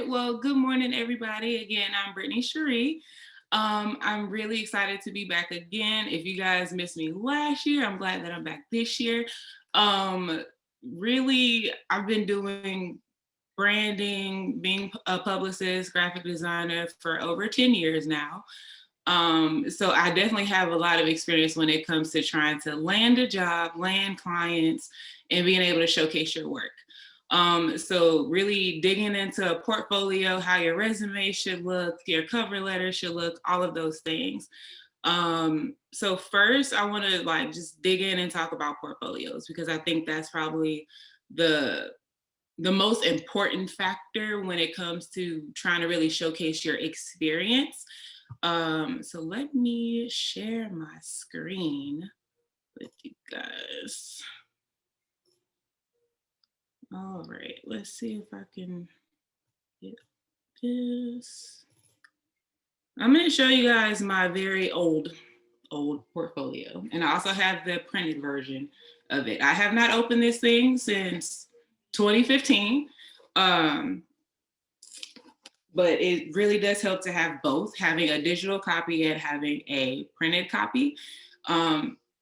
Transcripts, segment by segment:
right, well, good morning, everybody. Again, I'm Brittany Cheri. I'm really excited to be back again. If you guys missed me last year, I'm glad that I'm back this year. Really, I've been doing branding, being a publicist, graphic designer for over 10 years now. So I definitely have a lot of experience when it comes to trying to land a job, land clients, and being able to showcase your work. So really digging into a portfolio, how your resume should look, your cover letter should look, all of those things. So first I want to just dig in and talk about portfolios, because I think that's probably the most important factor when it comes to trying to really showcase your experience. So let me share my screen with you guys. All right, let's see if I can get this. I'm going to show you guys my very old portfolio, and I also have the printed version of it. I have not opened this thing since 2015, but it really does help to have both, having a digital copy and having a printed copy.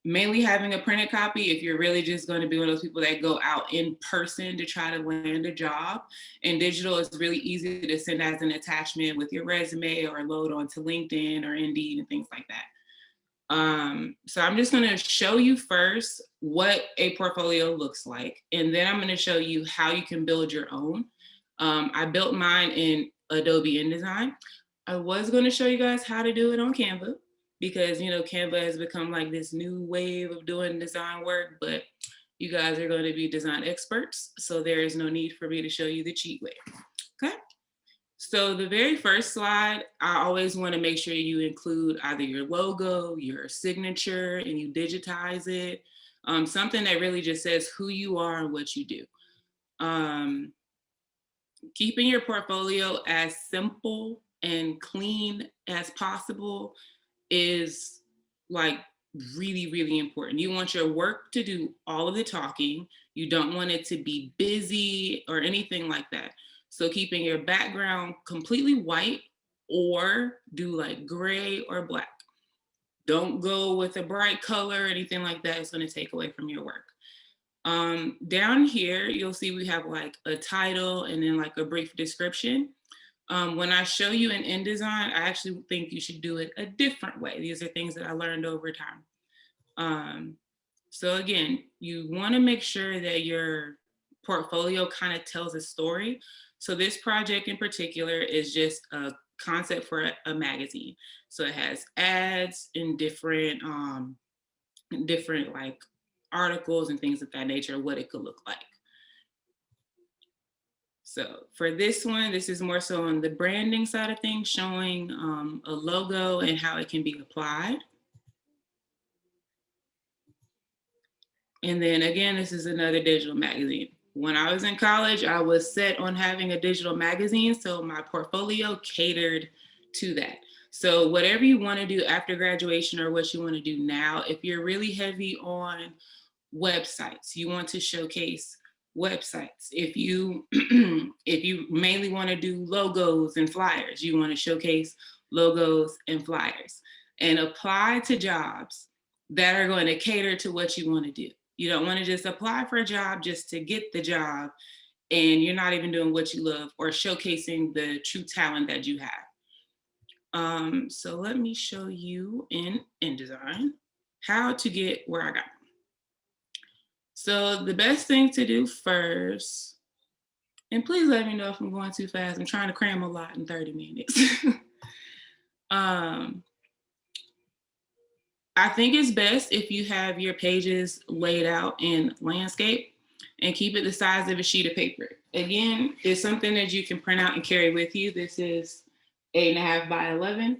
Mainly having a printed copy if you're really just going to be one of those people that go out in person to try to land a job. And digital is really easy to send as an attachment with your resume or load onto LinkedIn or Indeed and things like that. So I'm just going to show you first what a portfolio looks like, and then I'm going to show you how you can build your own. I built mine in Adobe InDesign. I was going to show you guys how to do it on Canva, because Canva has become like this new wave of doing design work, but you guys are going to be design experts, so there is no need for me to show you the cheat way. Okay, so the very first slide, I always want to make sure you include either your logo, your signature, and you digitize it. Something that really just says who you are and what you do. Keeping your portfolio as simple and clean as possible is really, really important. You want your work to do all of the talking. You don't want it to be busy or anything like that. So keeping your background completely white, or do like gray or black. Don't go with a bright color or anything like that. It's going to take away from your work. Down here, you'll see we have like a title and then like a brief description. When I show you in InDesign, I actually think you should do it a different way. These are things that I learned over time. So again, you want to make sure that your portfolio kind of tells a story. So this project in particular is just a concept for a magazine. So it has ads in different like articles and things of that nature, what it could look like. So for this one, this is more so on the branding side of things, showing a logo and how it can be applied. And then again, this is another digital magazine. When I was in college, I was set on having a digital magazine, so my portfolio catered to that. So whatever you want to do after graduation or what you want to do now, if you're really heavy on websites, you want to showcase websites. If you if you mainly want to do logos and flyers, you want to showcase logos and flyers, and apply to jobs that are going to cater to what you want to do. You don't want to just apply for a job just to get the job and you're not even doing what you love or showcasing the true talent that you have. So let me show you in InDesign how to get where I got. So the best thing to do first, and please let me know if I'm going too fast. I'm trying to cram a lot in 30 minutes. I think it's best if you have your pages laid out in landscape and keep it the size of a sheet of paper. Again, it's something that you can print out and carry with you. This is 8.5 by 11.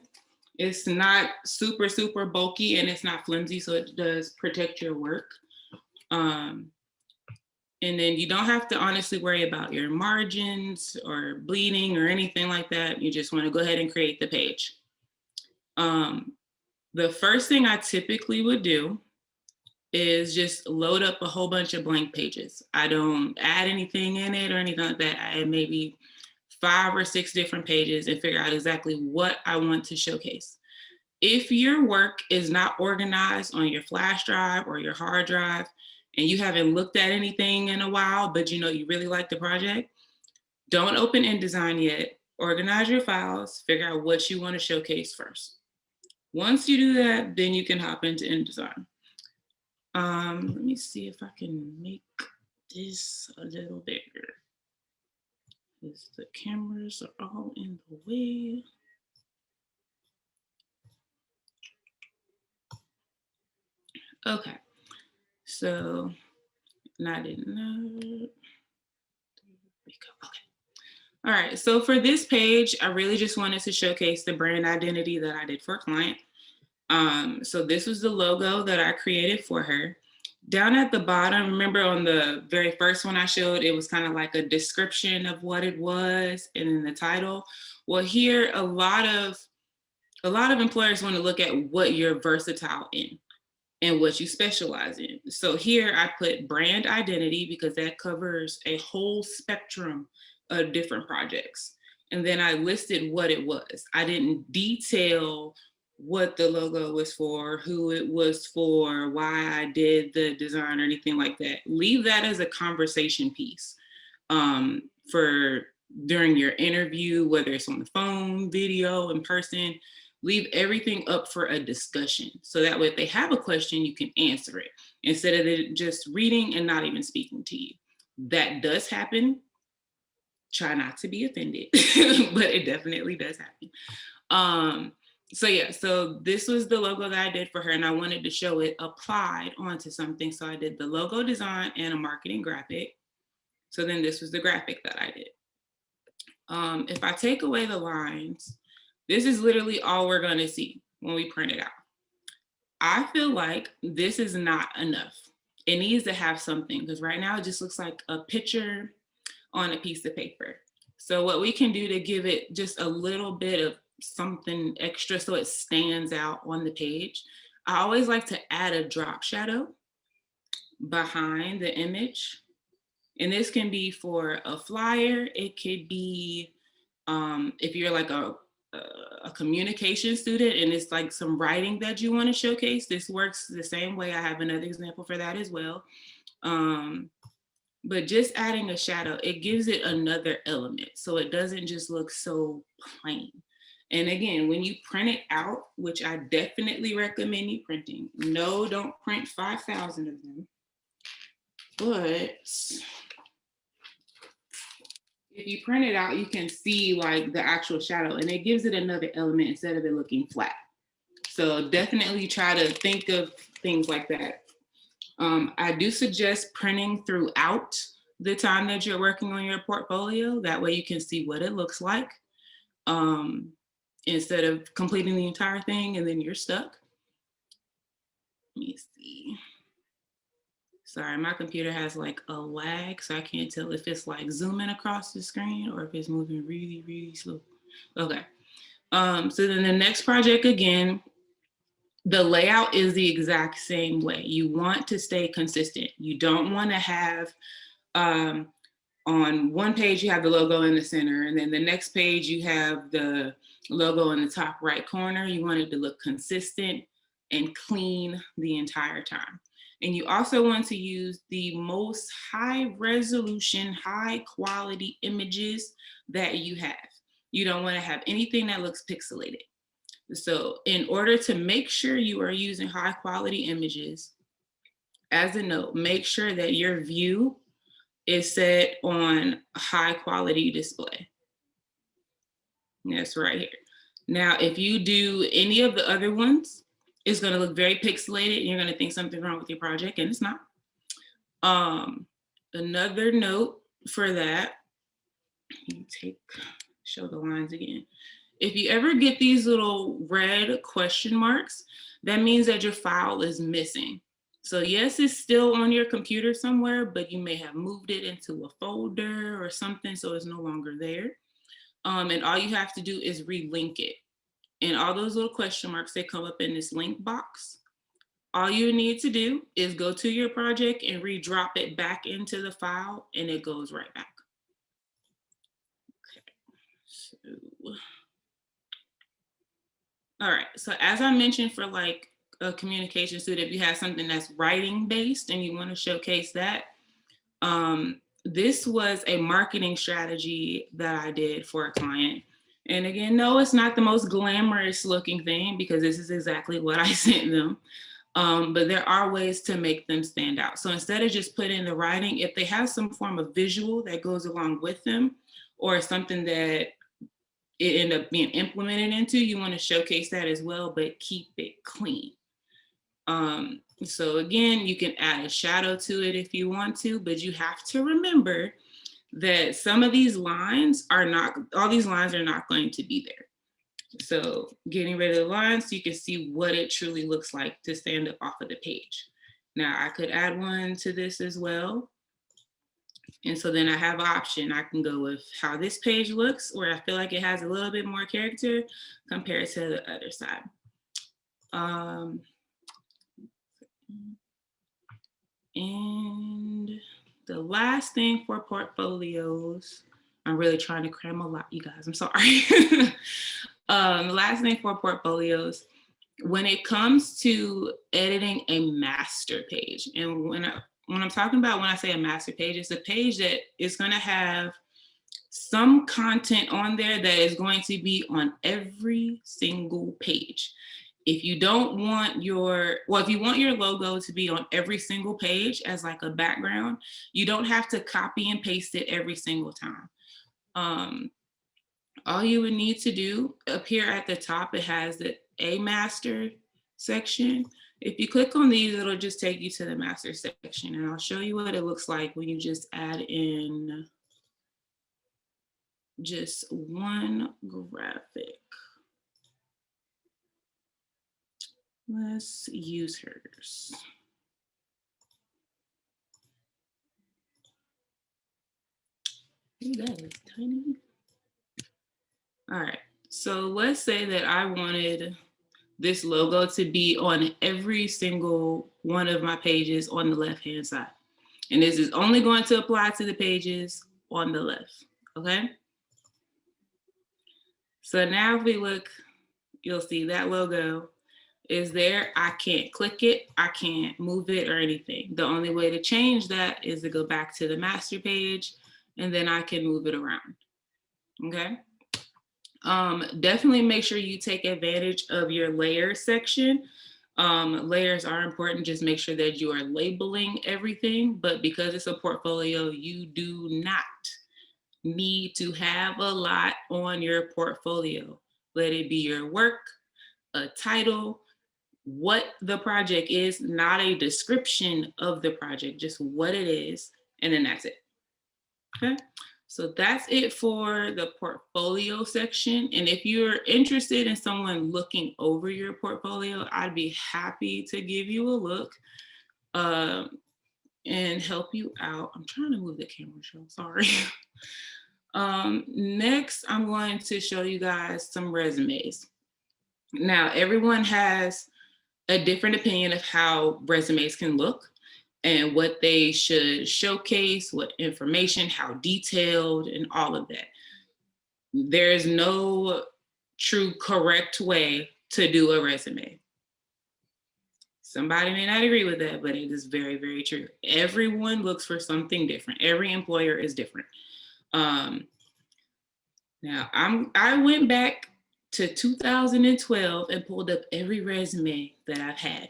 It's not super, super bulky and it's not flimsy, so it does protect your work. And then you don't have to honestly worry about your margins or bleeding or anything like that. You just want to go ahead and create the page. The first thing I typically would do is just load up a whole bunch of blank pages. I don't add anything in it or anything like that. I add maybe 5 or 6 different pages and figure out exactly what I want to showcase. If your work is not organized on your flash drive or your hard drive, and you haven't looked at anything in a while, but you know you really like the project, don't open InDesign yet. Organize your files, figure out what you want to showcase first. Once you do that, then you can hop into InDesign. Let me see if I can make this a little bigger, because the cameras are all in the way. Okay, so not enough. Okay. All right, so for this page, I really just wanted to showcase the brand identity that I did for a client. So this was the logo that I created for her. Down at the bottom, remember on the very first one I showed, it was kind of like a description of what it was and then the title. Well, here, a lot of employers want to look at what you're versatile in and what you specialize in. So here I put brand identity because that covers a whole spectrum of different projects. And then I listed what it was. I didn't detail what the logo was for, who it was for, why I did the design or anything like that. Leave that as a conversation piece for during your interview, whether it's on the phone, video, in person. Leave everything up for a discussion. So that way, if they have a question, you can answer it instead of it just reading and not even speaking to you. That does happen. Try not to be offended, but it definitely does happen. So yeah, so this was the logo that I did for her, and I wanted to show it applied onto something. So I did the logo design and a marketing graphic. So then this was the graphic that I did. If I take away the lines, this is literally all we're gonna see when we print it out. I feel like this is not enough. It needs to have something, because right now it just looks like a picture on a piece of paper. So what we can do to give it just a little bit of something extra so it stands out on the page, I always like to add a drop shadow behind the image. And this can be for a flyer. It could be if you're like a communication student and it's like some writing that you want to showcase. This works the same way. I have another example for that as well. But just adding a shadow, it gives it another element. So it doesn't just look so plain. And again, when you print it out, which I definitely recommend you printing, no, don't print 5,000 of them. But if you print it out, you can see like the actual shadow, and it gives it another element instead of it looking flat. So definitely try to think of things like that. I do suggest printing throughout the time that you're working on your portfolio. That way you can see what it looks like instead of completing the entire thing and then you're stuck. Let me see. Sorry, my computer has like a lag, so I can't tell if it's like zooming across the screen or if it's moving really, really slow. Okay. So then the next project, again, the layout is the exact same way. You want to stay consistent. You don't want to have on one page you have the logo in the center, and then the next page you have the logo in the top right corner. You want it to look consistent and clean the entire time. And you also want to use the most high resolution, high quality images that you have. You don't want to have anything that looks pixelated. So in order to make sure you are using high quality images, as a note, make sure that your view is set on high quality display. That's right here. Now, if you do any of the other ones, it's going to look very pixelated and you're going to think something's wrong with your project, and it's not. Another note for that, show the lines again. If you ever get these little red question marks, that means that your file is missing. So yes, it's still on your computer somewhere, but you may have moved it into a folder or something, so it's no longer there. And all you have to do is relink it. And all those little question marks, they come up in this link box. All you need to do is go to your project and redrop it back into the file, and it goes right back. Okay. All right, so as I mentioned, for like a communication student, if you have something that's writing based and you want to showcase that, this was a marketing strategy that I did for a client. And again, no, it's not the most glamorous looking thing because this is exactly what I sent them. But there are ways to make them stand out. So instead of just putting the writing, if they have some form of visual that goes along with them, or something that it end up being implemented into, you want to showcase that as well, but keep it clean. So again, you can add a shadow to it if you want to, but you have to remember that some of these lines are not, all these lines are not going to be there. So getting rid of the lines so you can see what it truly looks like to stand up off of the page. Now I could add one to this as well. And so then I have an option. I can go with how this page looks, where I feel like it has a little bit more character compared to the other side. And the last thing for portfolios, I'm really trying to cram a lot, you guys, I'm sorry. The last thing for portfolios, when it comes to editing a master page, and when I'm talking about when I say a master page, it's a page that is going to have some content on there that is going to be on every single page. If you don't want your, well, if you want your logo to be on every single page as like a background, you don't have to copy and paste it every single time. All you would need to do, up here at the top, it has the A master section. If you click on these, it'll just take you to the master section, and I'll show you what it looks like when you just add in just one graphic. Let's use hers. Ooh, that is tiny. All right, so let's say that I wanted this logo to be on every single one of my pages on the left-hand side. And this is only going to apply to the pages on the left, okay? So now if we look, you'll see that logo is there. I can't click it, I can't move it or anything. The only way to change that is to go back to the master page, and then I can move it around, okay? Definitely make sure you take advantage of your layer section. Layers are important. Just make sure that you are labeling everything, but because it's a portfolio, you do not need to have a lot on your portfolio. Let it be your work, a title, what the project is, not a description of the project, just what it is, and then that's it, okay? So that's it for the portfolio section. And if you're interested in someone looking over your portfolio, I'd be happy to give you a look and help you out. I'm trying to move the camera, show, sorry. Next, I'm going to show you guys some resumes. Now, everyone has a different opinion of how resumes can look and what they should showcase, what information, how detailed, and all of that. There is no true correct way to do a resume. Somebody may not agree with that, but it is very, very true. Everyone looks for something different. Every employer is different. Now, I went back to 2012 and pulled up every resume that I've had.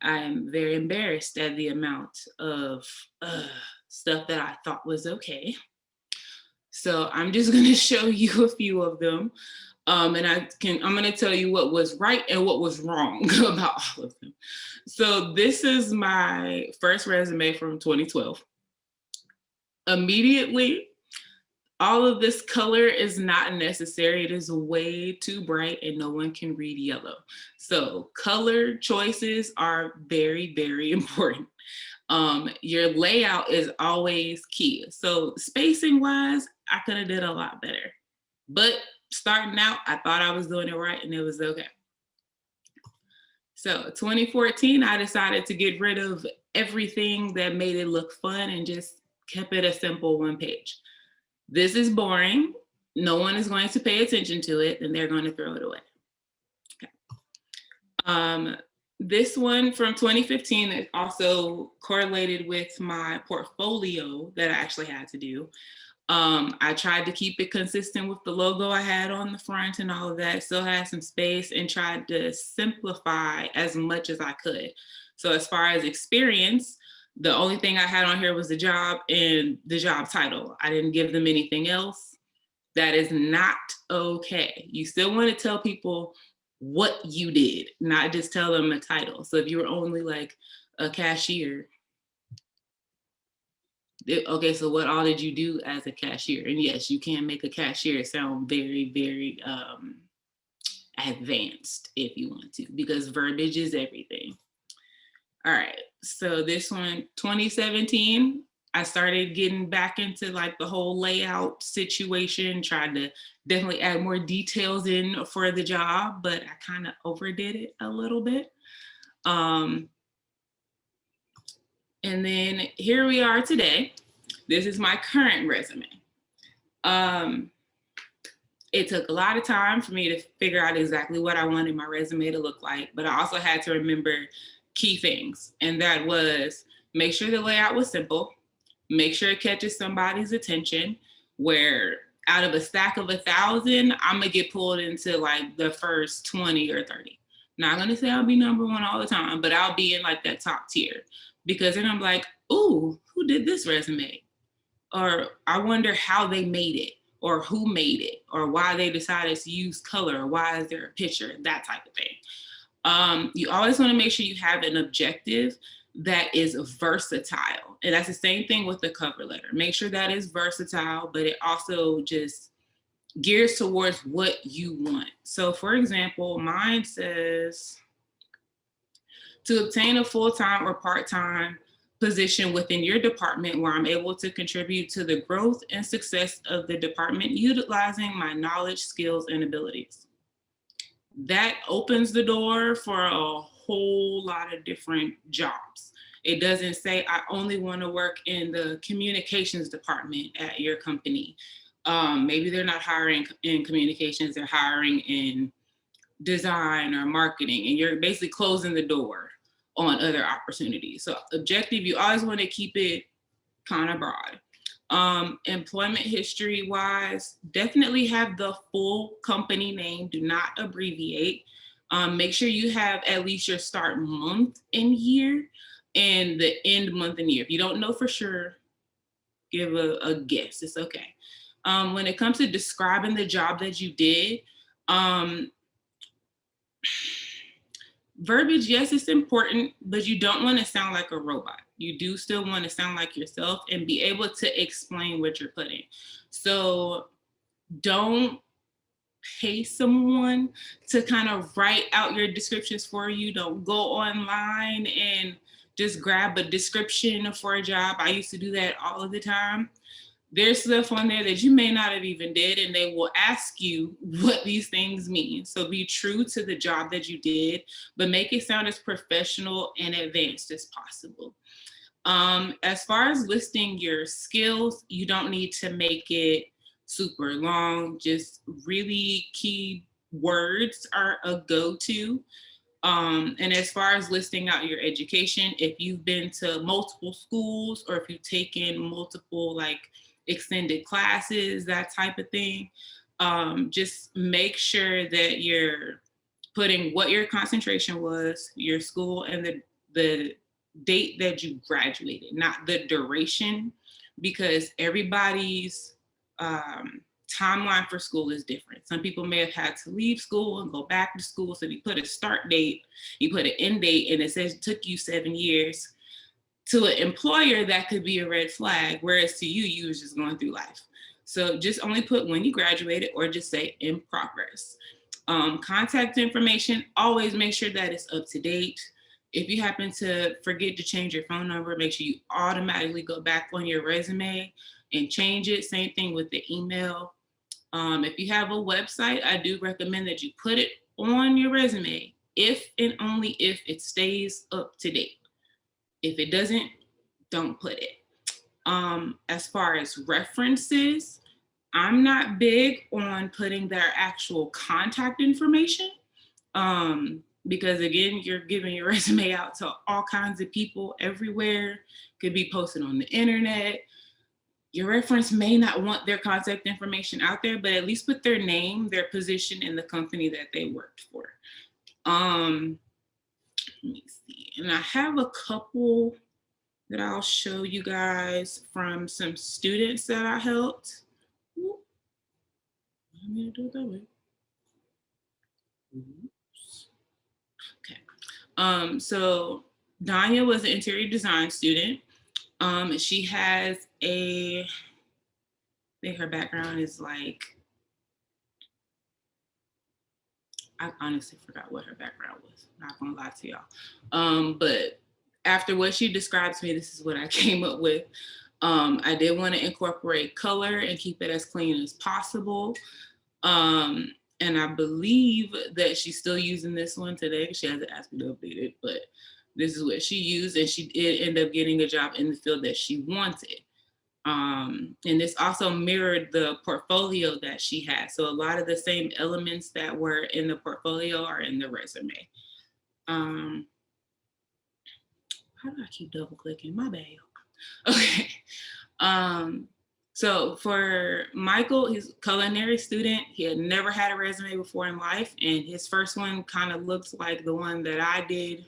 I am very embarrassed at the amount of stuff that I thought was okay. So I'm just gonna show you a few of them. And I'm gonna tell you what was right and what was wrong about all of them. So this is my first resume from 2012. Immediately, all of this color is not necessary. It is way too bright and no one can read yellow. So color choices are very, very important. Your layout is always key. So spacing wise, I could have did a lot better. But starting out, I thought I was doing it right and it was okay. So 2014, I decided to get rid of everything that made it look fun and just kept it a simple one page. This is boring. no one is going to pay attention to it, then they're going to throw it away. Okay. This one from 2015 is also correlated with my portfolio that I actually had to do. I tried to keep it consistent with the logo I had on the front and all of that, still had some space, and tried to simplify as much as I could. So as far as experience, the only thing I had on here was the job and the job title. I didn't give them anything else. That is not okay. You still want to tell people what you did, not just tell them a title. So if you were only like a cashier, okay, so what all did you do as a cashier? And yes, you can make a cashier sound very, very advanced if you want to, because verbiage is everything. All right, so this one, 2017, I started getting back into like the whole layout situation, tried to definitely add more details in for the job, but I kind of overdid it a little bit. And then here we are today. This is my current resume. It took a lot of time for me to figure out exactly what I wanted my resume to look like, but I also had to remember key things. And that was make sure the layout was simple, make sure it catches somebody's attention, where out of a stack of 1,000, I'm gonna get pulled into like the first 20 or 30. Not gonna say I'll be number one all the time, but I'll be in like that top tier, because then I'm like, ooh, who did this resume? Or I wonder how they made it, or who made it, or why they decided to use color, or why is there a picture, that type of thing. You always want to make sure you have an objective that is versatile. And that's the same thing with the cover letter. Make sure that is versatile, but it also just gears towards what you want. So for example, mine says, to obtain a full-time or part-time position within your department where I'm able to contribute to the growth and success of the department utilizing my knowledge, skills, and abilities. That opens the door for a whole lot of different jobs. It doesn't say I only want to work in the communications department at your company. Maybe they're not hiring in communications, they're hiring in design or marketing, and you're basically closing the door on other opportunities. So objective, you always want to keep it kind of broad. Employment history wise, definitely have the full company name, do not abbreviate. Make sure you have at least your start month and year and the end month and year. If you don't know for sure, give a guess, it's okay. When it comes to describing the job that you did, verbiage, yes, it's important, but you don't want to sound like a robot. You do still want to sound like yourself and be able to explain what you're putting. So don't pay someone to kind of write out your descriptions for you. Don't go online and just grab a description for a job. I used to do that all of the time. There's stuff on there that you may not have even did, and they will ask you what these things mean. So be true to the job that you did, but make it sound as professional and advanced as possible. As far as listing your skills, you don't need to make it super long. Just really key words are a go-to. And as far as listing out your education, if you've been to multiple schools or if you've taken multiple like extended classes, that type of thing, just make sure that you're putting what your concentration was, your school, and the date that you graduated, not the duration, because everybody's timeline for school is different. Some people may have had to leave school and go back to school. So if you put a start date, you put an end date, and it says it took you 7 years, to an employer, that could be a red flag, whereas to you, you was just going through life. So just only put when you graduated, or just say in progress. Contact information, always make sure that it's up to date. If you happen to forget to change your phone number, make sure you automatically go back on your resume and change it. Same thing with the email. If you have a website, I do recommend that you put it on your resume if and only if it stays up to date. If it doesn't, don't put it. As far as references, I'm not big on putting their actual contact information, because again, you're giving your resume out to all kinds of people everywhere, could be posted on the internet. Your reference may not want their contact information out there, but at least put their name, their position in the company that they worked for. Let me see. And I have a couple that I'll show you guys from some students that I helped. I'm gonna do it that way. Okay. So Danya was an interior design student. She has I think her background is like, I honestly forgot what her background was. Not gonna lie to y'all. But after what she described to me, this is what I came up with. I did want to incorporate color and keep it as clean as possible. And I believe that she's still using this one today. She hasn't asked me to update it, but this is what she used, and she did end up getting a job in the field that she wanted. And this also mirrored the portfolio that she had. So a lot of the same elements that were in the portfolio are in the resume. How do I keep double clicking? My bad. Okay. So for Michael, he's a culinary student. He had never had a resume before in life, and his first one kind of looks like the one that I did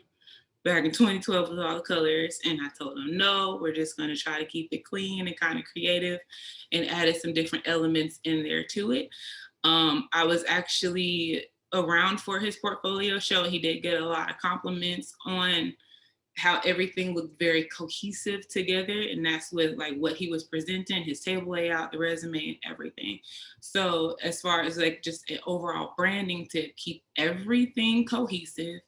back in 2012 with all the colors. And I told him, no, we're just going to try to keep it clean and kind of creative, and added some different elements in there to it. I was actually around for his portfolio show. He did get a lot of compliments on how everything looked very cohesive together, and that's with like what he was presenting, his table layout, the resume, and everything. So as far as like just an overall branding, to keep everything cohesive,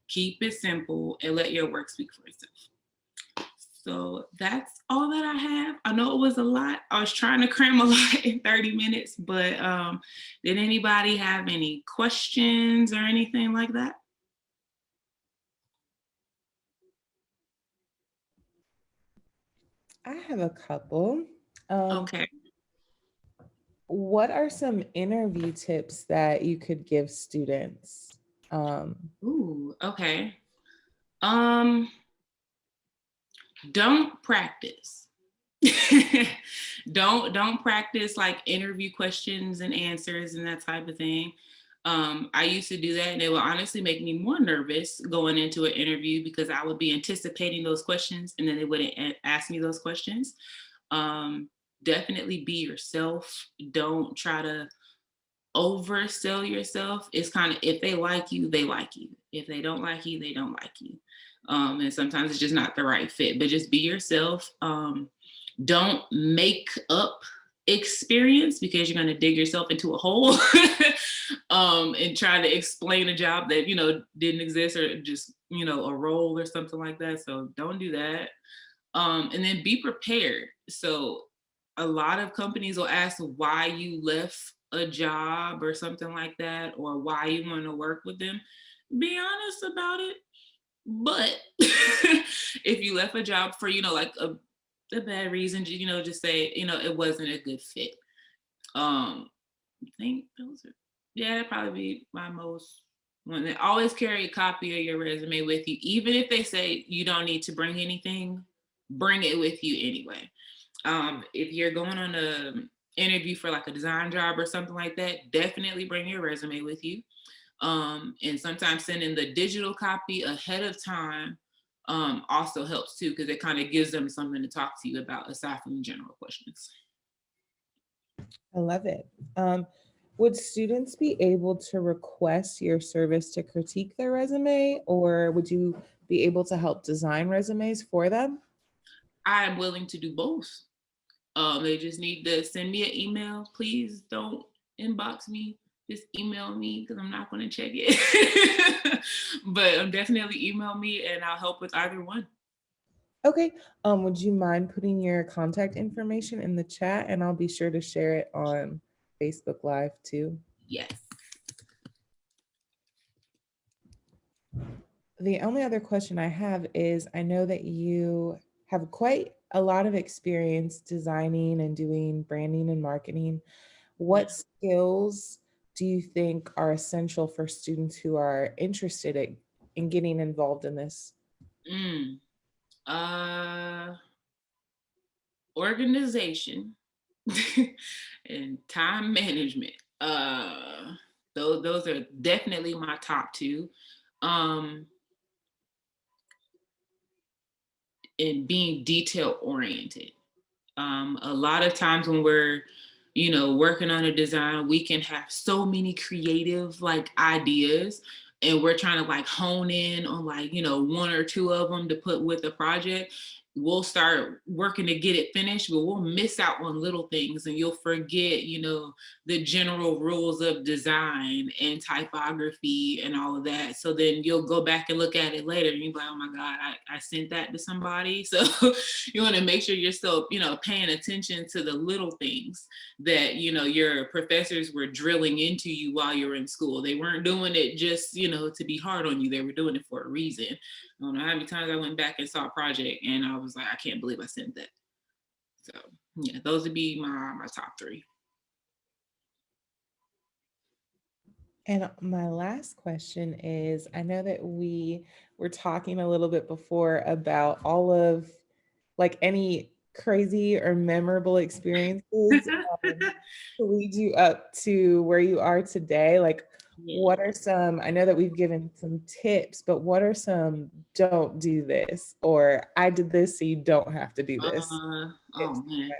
keep it simple, and let your work speak for itself. So that's all that I have. I know it was a lot. I was trying to cram a lot in 30 minutes, but did anybody have any questions or anything like that? I have a couple. Okay. What are some interview tips that you could give students? Ooh, okay. Um, don't practice. don't practice like interview questions and answers and that type of thing. I used to do that, and it would honestly make me more nervous going into an interview, because I would be anticipating those questions and then they wouldn't ask me those questions. Definitely be yourself. Don't try to oversell yourself. It's kind of, if they like you, they like you. If they don't like you, they don't like you. And sometimes it's just not the right fit, but just be yourself. Don't make up experience, because you're going to dig yourself into a hole and try to explain a job that, didn't exist, or just, a role or something like that. So don't do that. And then be prepared. So a lot of companies will ask why you left a job or something like that, or why you want to work with them. Be honest about it. But if you left a job for, like a bad reason, just say, it wasn't a good fit. I think those are, yeah, that'd probably be my most one. Always carry a copy of your resume with you. Even if they say you don't need to bring anything, bring it with you anyway. If you're going on a interview for like a design job or something like that, definitely bring your resume with you. And sometimes sending the digital copy ahead of time also helps too, because it kind of gives them something to talk to you about aside from the general questions. I love it. Would students be able to request your service to critique their resume, or would you be able to help design resumes for them? I am willing to do both. They just need to send me an email. Please don't inbox me. Just email me, because I'm not going to check it. But definitely email me and I'll help with either one. Okay. Would you mind putting your contact information in the chat, and I'll be sure to share it on Facebook Live too. Yes. The only other question I have is, I know that you have quite a lot of experience designing and doing branding and marketing. What skills do you think are essential for students who are interested in getting involved in this? Mm. Uh, Organization and time management. Those are definitely my top two. Um, and being detail oriented. A lot of times when we're, working on a design, we can have so many creative like ideas, and we're trying to like hone in on like, one or two of them to put with the project. We'll start working to get it finished, but we'll miss out on little things, and you'll forget, the general rules of design and typography and all of that. So then you'll go back and look at it later and you're like, oh my God, I sent that to somebody. So you want to make sure you're still, paying attention to the little things that, your professors were drilling into you while you're in school. They weren't doing it just, to be hard on you. They were doing it for a reason. I don't know how many times I went back and saw a project and I was like, I can't believe I sent that. So yeah, those would be my top three. And my last question is, I know that we were talking a little bit before about all of like any crazy or memorable experiences to lead you up to where you are today. Like, Yeah. what are some, I know that we've given some tips, but what are some don't do this, or I did this so you don't have to do this tips? Oh man.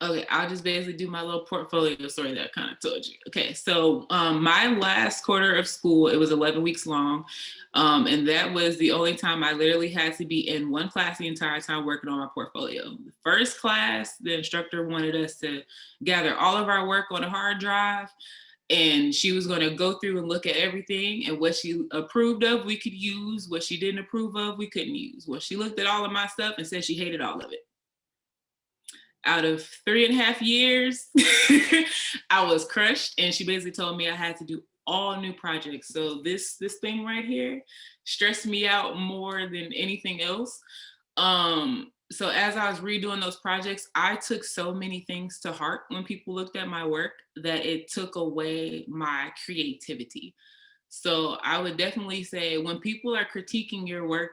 Okay, I'll just basically do my little portfolio story that I kind of told you. Okay, so my last quarter of school, it was 11 weeks long. And that was the only time I literally had to be in one class the entire time working on my portfolio. The first class, the instructor wanted us to gather all of our work on a hard drive, and she was going to go through and look at everything, and what she approved of we could use, what she didn't approve of we couldn't use. Well, she looked at all of my stuff and said she hated all of it. Out of 3.5 years, I was crushed, and she basically told me I had to do all new projects. So this thing right here stressed me out more than anything else. So as I was redoing those projects, I took so many things to heart when people looked at my work that it took away my creativity. So I would definitely say when people are critiquing your work,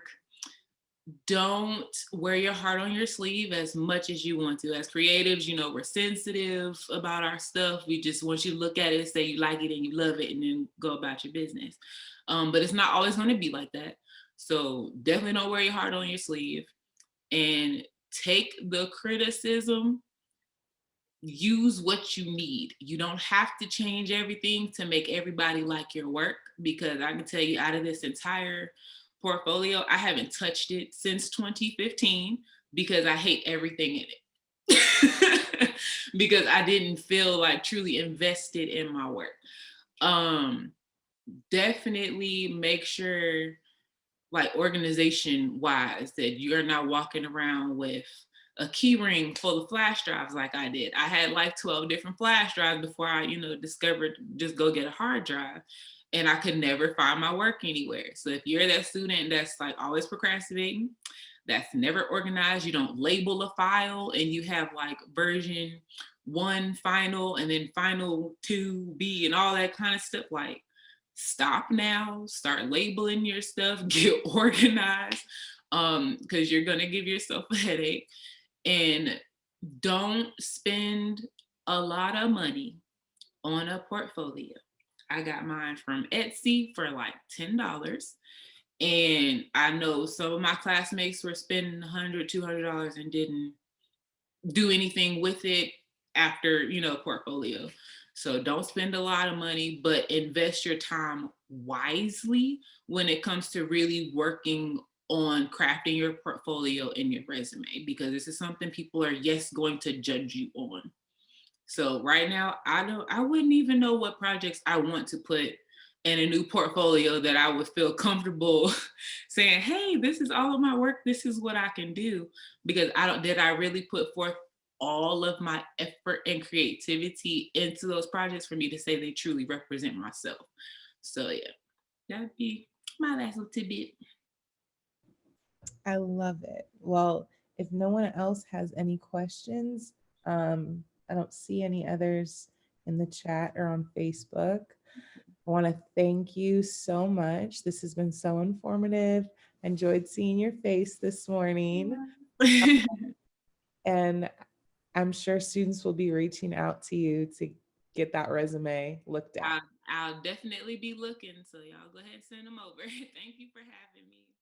don't wear your heart on your sleeve as much as you want to. As creatives, we're sensitive about our stuff. We just want you to look at it, say you like it and you love it, and then go about your business. But it's not always going to be like that. So definitely don't wear your heart on your sleeve, and take the criticism. Use what you need. You don't have to change everything to make everybody like your work, because I can tell you, out of this entire portfolio, I haven't touched it since 2015 because I hate everything in it. Because I didn't feel like truly invested in my work. Definitely make sure, like organization wise, that you're not walking around with a key ring full of flash drives like I did. I had like 12 different flash drives before I, discovered just go get a hard drive. And I could never find my work anywhere. So if you're that student that's like always procrastinating, that's never organized, you don't label a file, and you have like version 1 final and then final 2B and all that kind of stuff, like stop now, start labeling your stuff, get organized, because you're gonna give yourself a headache. And don't spend a lot of money on a portfolio. I got mine from Etsy for like $10. And I know some of my classmates were spending $100, $200 and didn't do anything with it after, portfolio. So don't spend a lot of money, but invest your time wisely when it comes to really working on crafting your portfolio and your resume, because this is something people are, yes, going to judge you on. So right now, I wouldn't even know what projects I want to put in a new portfolio that I would feel comfortable saying, hey, this is all of my work. This is what I can do. Because did I really put forth all of my effort and creativity into those projects for me to say they truly represent myself? So yeah, that'd be my last little tidbit. I love it. Well, if no one else has any questions, I don't see any others in the chat or on Facebook. I want to thank you so much. This has been so informative. I enjoyed seeing your face this morning. And I'm sure students will be reaching out to you to get that resume looked at. I'll definitely be looking. So y'all go ahead and send them over. Thank you for having me.